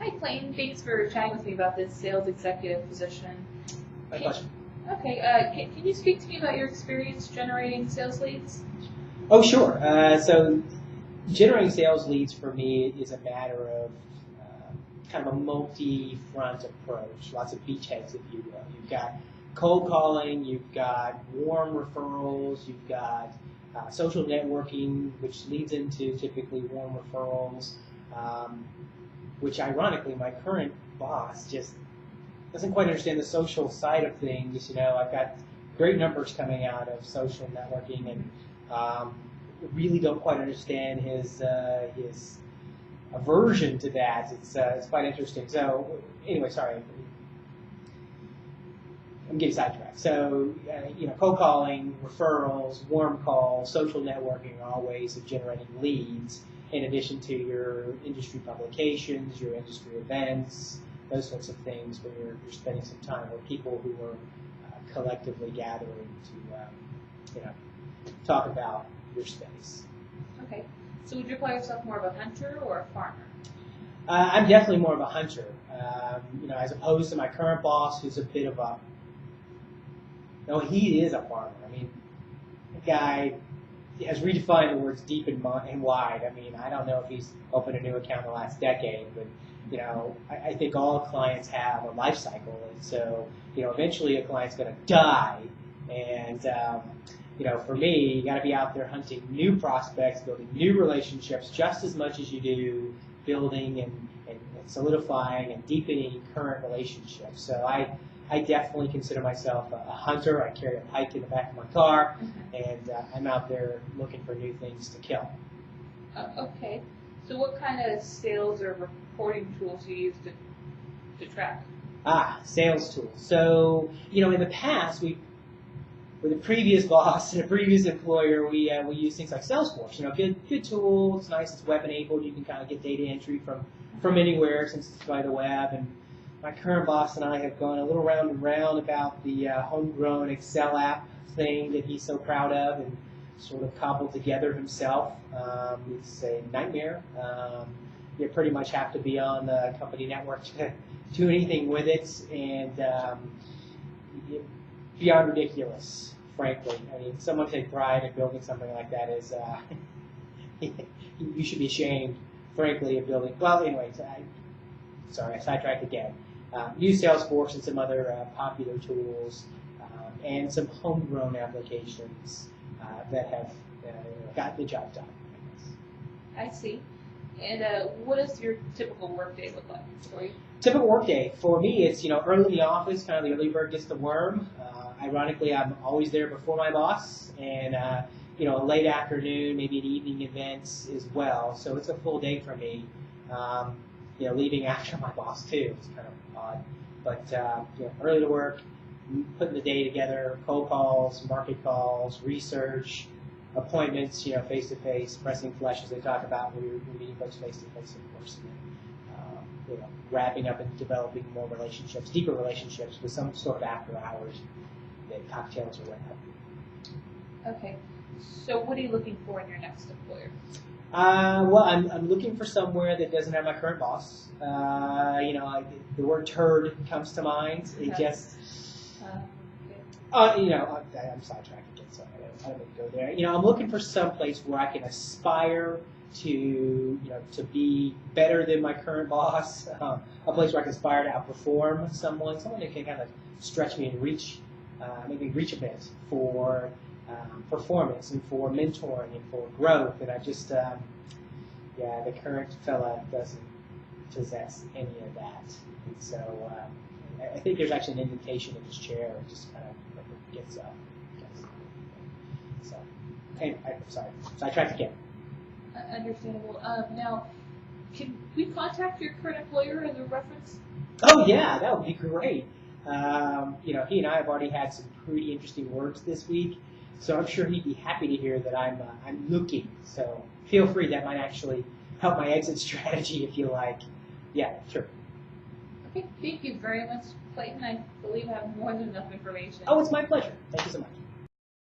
Hi, Clayton. Thanks for chatting with me about this sales executive position. My pleasure. Okay. Can you speak to me about your experience generating sales leads? Oh, sure. So generating sales leads for me is a matter of kind of a multi-front approach, lots of beachheads, if you will. You've got cold calling, you've got warm referrals, you've got social networking, which leads into typically warm referrals, which ironically my current boss just doesn't quite understand the social side of things. You know, I've got great numbers coming out of social networking, and really don't quite understand his aversion to that. It's quite interesting. So anyway, sorry, I'm getting sidetracked. So cold calling, referrals, warm calls, social networking are all ways of generating leads. In addition to your industry publications, your industry events, those sorts of things, where you're spending some time with people who are collectively gathering to talk about your space. Okay. So would you call yourself more of a hunter or a farmer? I'm definitely more of a hunter, as opposed to my current boss, who's a bit of a. No, he is a farmer. I mean, the guy has redefined the words deep and wide. I mean, I don't know if he's opened a new account in the last decade, but I think all clients have a life cycle, and so eventually a client's going to die, and for me, you got to be out there hunting new prospects, building new relationships just as much as you do building and solidifying and deepening current relationships. So I definitely consider myself a hunter. I carry a pike in the back of my car, and I'm out there looking for new things to kill. Okay. So what kind of sales or reporting tools do you use to track? Sales tools. So, in the past, with a previous boss and a previous employer, we use things like Salesforce. Good tool. It's nice. It's web enabled. You can kind of get data entry from anywhere since it's by the web. And my current boss and I have gone a little round and round about the homegrown Excel app thing that he's so proud of and sort of cobbled together himself. It's a nightmare. You pretty much have to be on the company network to do anything with it, and beyond ridiculous, frankly. I mean, someone take pride in building something like that is, you should be ashamed, frankly, of building. Well, anyways, I sidetracked again. Use Salesforce and some other popular tools, and some homegrown applications that have got the job done, I guess. I see. And what does your typical workday look like for you? Typical workday for me, it's early in the office, kind of the early bird gets the worm. Ironically, I'm always there before my boss, and a late afternoon, maybe an evening events as well. So it's a full day for me. Leaving after my boss too. It's kind of odd, but early to work, putting the day together, cold calls, market calls, research, appointments, face to face, pressing flesh as they talk about when you're meeting folks face to face, of course. And then, wrapping up and developing more relationships, deeper relationships with some sort of after hours, cocktails or what have you. Okay. So what are you looking for in your next employer? Well, I'm looking for somewhere that doesn't have my current boss. The word turd comes to mind. It just, I'm sidetracked again, so I don't need to go there. I'm looking for some place where I can aspire to be better than my current boss. A place where I can aspire to outperform someone that can kind of stretch me and make me reach a bit for performance and for mentoring and for growth. And I just, the current fella doesn't possess any of that. And so I think there's actually an indentation in his chair. It just kind of gets up. So, I'm sorry. So I tried to get. Understandable. Now, can we contact your current employer as a reference? Oh yeah, that would be great. He and I have already had some pretty interesting words this week, so I'm sure he'd be happy to hear that I'm looking. So feel free. That might actually help my exit strategy if you like. Yeah, sure. Okay, thank you very much, Clayton. I believe I have more than enough information. Oh, it's my pleasure. Thank you so much.